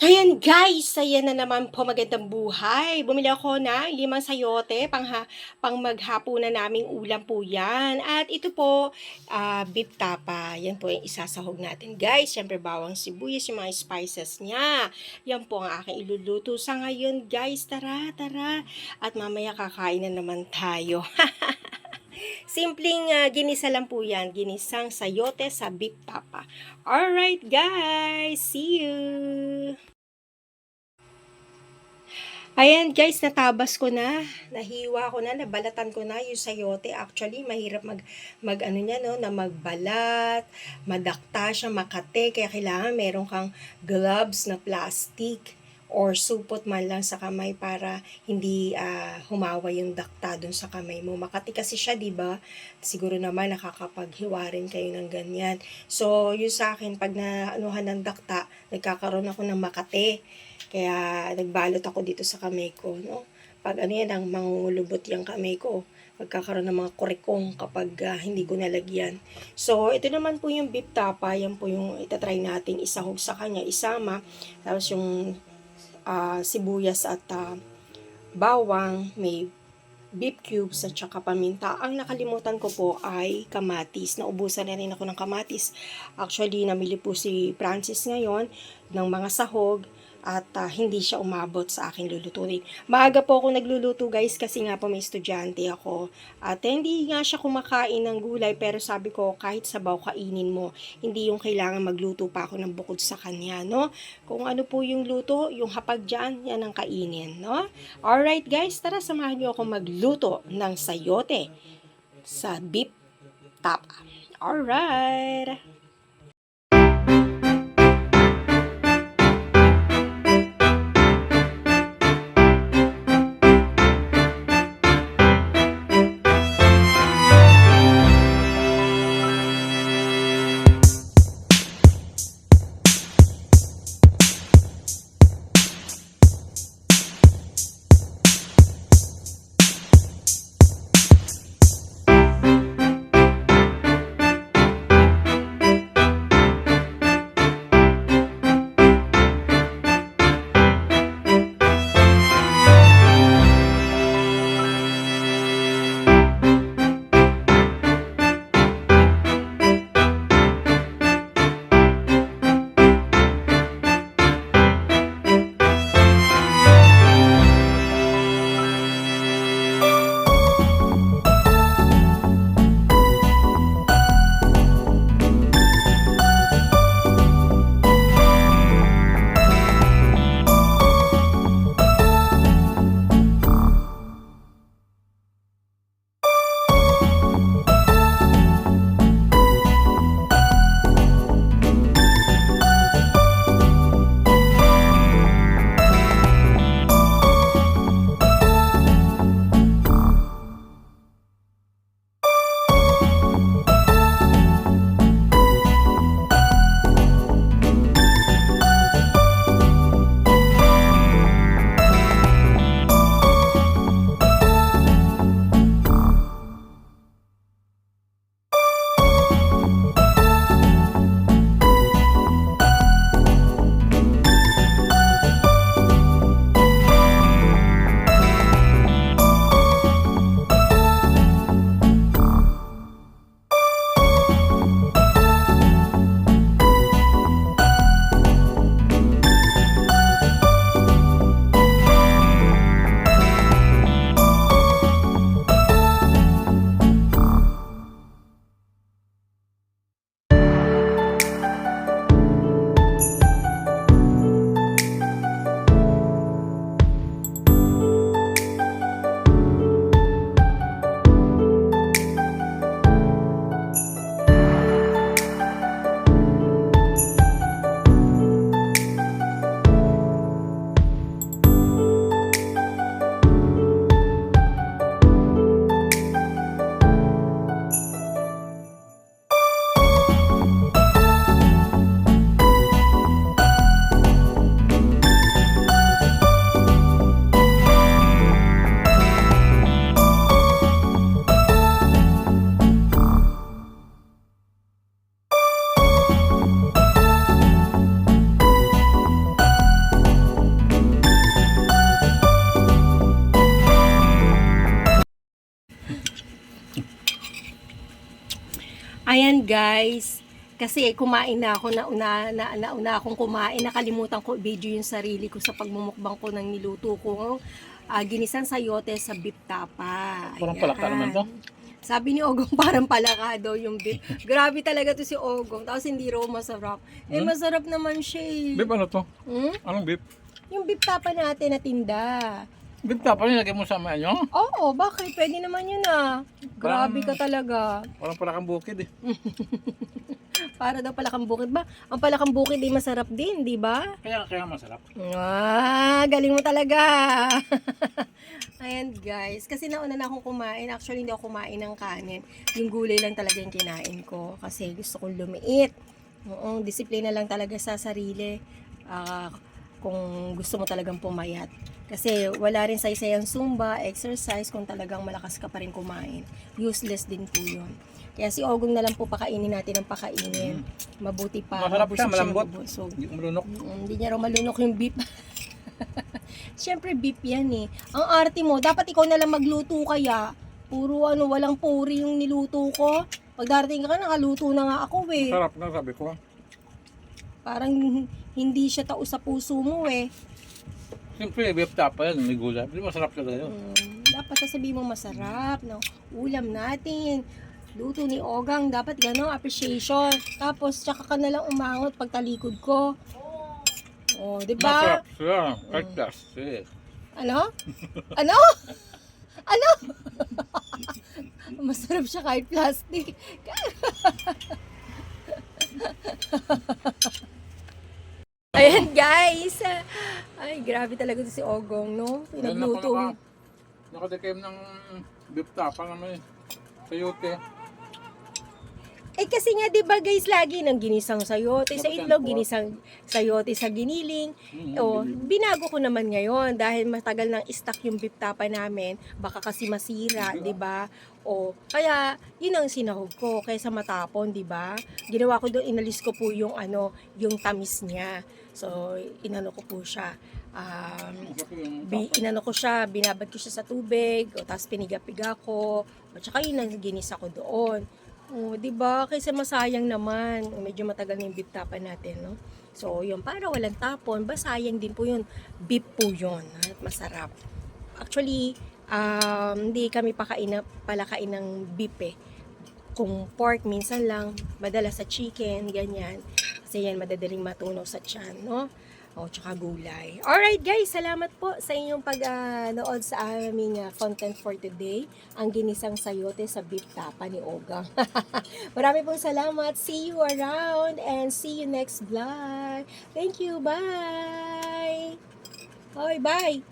Ayan guys, ayan na naman po magandang buhay. Bumili ako ng 5 sayote pang maghapunan naming ulam po yan. At ito po, beef tapa. Yan po yung isasahog natin guys. Siyempre bawang sibuyas, yung mga spices niya. Yan po ang aking iluluto sa ngayon guys. Tara, tara. At mamaya kakain na naman tayo. Simpleng ginisa lang po yan. Ginisang sayote sa beef tapa. Alright guys, see you! Ayan guys, natabas ko na, nahiwa ko na, nabalatan ko na yung sayote. Actually, mahirap mag ano niya, no, na magbalat, madakta siya, makate. Kaya kailangan meron kang gloves na plastic or supot man lang sa kamay para hindi humawa yung dakta dun sa kamay mo. Makati kasi siya, di ba? Siguro naman nakakapaghiwa rin kayo ng ganyan. So, yung sa akin, pag naanuhan ng dakta, nagkakaroon ako ng makate. Kaya nagbalot ako dito sa kamay ko, no? Pag ano yan, ang mangulubot yung kamay ko, magkakaroon ng mga kurikong kapag hindi ko nalagyan. So, ito naman po yung beef tapa, yan po yung itatry nating isahog sa kanya, isama, tapos yung sibuyas at bawang, may beef cubes at saka paminta. Ang nakalimutan ko po ay kamatis. Naubusan na rin ako ng kamatis. Actually, namili po si Francis ngayon ng mga sahog at hindi siya umabot sa aking lulutuin. Maaga po ako nagluluto guys kasi nga po may estudyante ako. At hindi nga siya kumakain ng gulay pero sabi ko kahit sabaw kainin mo. Hindi yung kailangan magluto pa ako ng bukod sa kanya, no? Kung ano po yung luto, yung hapag dyan, yan ang kainin, no? Alright guys, tara samahan niyo ako magluto ng sayote sa beef tapa. Alright! guys, kasi kumain na ako, nauna akong kumain, nakalimutan ko video yung sarili ko sa pagmumukbang ko ng niluto ko. Ginisang sayote sa beef tapa. Parang palaka naman to. Sabi ni Ogong parang palaka daw yung beef. Grabe talaga to si Ogong. Tapos hindi raw masarap. Masarap naman siya eh. Beef ano to? Hmm? Anong beef? Yung beef tapa natin na tinda. Beef tapa nilagay mo sa ano? Oo, bakit? Pwede naman yun ah. Grabe ka talaga. Parang palakang bukid eh. Para daw palakang bukid ba? Ang palakang bukid ay masarap din, di ba? Kaya masarap. Galing mo talaga. Ayan guys, kasi nauna na akong kumain. Actually, hindi ako kumain ng kanin. Yung gulay lang talaga yung kinain ko. Kasi gusto kong lumiit. Oo, disiplina lang talaga sa sarili. Kung gusto mo talagang pumayat. Kasi wala rin saysayang zumba, exercise, kung talagang malakas ka pa rin kumain. Useless din po yun. Kaya si Ogong na lang po pakainin natin ang pakainin. Mabuti pa. Masarap siya, malambot. So, Hindi ko malunok. hindi niya raw malunok yung beef. Siyempre beef yan eh. Ang arte mo, dapat ikaw na lang magluto kaya. Puro walang puri yung niluto ko. Pag darating ka, nakaluto na nga ako eh. Sarap na sabi ko. Parang hindi siya tao sa puso mo eh. Siyempre, beef tapa yan, may gulay. Hindi masarap talaga yun. Dapat sasabihin mo masarap, no? Ulam natin. Luto ni Ogang, dapat gano'ng appreciation. Tapos, tsaka ka na lang umangot pag talikod ko. Oh, di ba? Masarap siya. Kahit plastic. Ano? Ano? Ano? Masarap siya kahit plastic. Ayan guys. Ay, grabe talaga to si Ogong, no? Pinagluto. Nakadikim ng beef tapa naman eh. Sayote. Eh kasi nga 'di ba guys, lagi nang ginisang sayote sa itlog, po. ginisang sayote sa giniling. Binago ko naman ngayon dahil matagal nang stock yung beef tapa namin, baka kasi masira, 'di ba? Kaya yun ang sinahog ko kaysa matapon, 'di ba? Ginawa ko doon, inalis ko po yung yung tamis niya. So inano ko po siya. Inano ko siya, binabad ko siya sa tubig, tapos piniga-piga ko, at saka yun ang ginisa ko doon. 'Di ba? Kasi masayang naman. Medyo matagal na yung beef tapa natin, no? So, yun, para walang tapon, sayang din po yun. Beef po yun, at masarap. Actually, hindi kami palakain ng beef eh. Kung pork, minsan lang, madalas sa chicken, ganyan. Kasi yan, madadaling matunaw sa tiyan, no? Tsaka gulay. Alright guys, salamat po sa inyong pag-nood sa aming content for today. Ang ginisang sayote sa beef tapa ni Ogang. Marami pong salamat. See you around and see you next vlog. Thank you. Bye. Bye.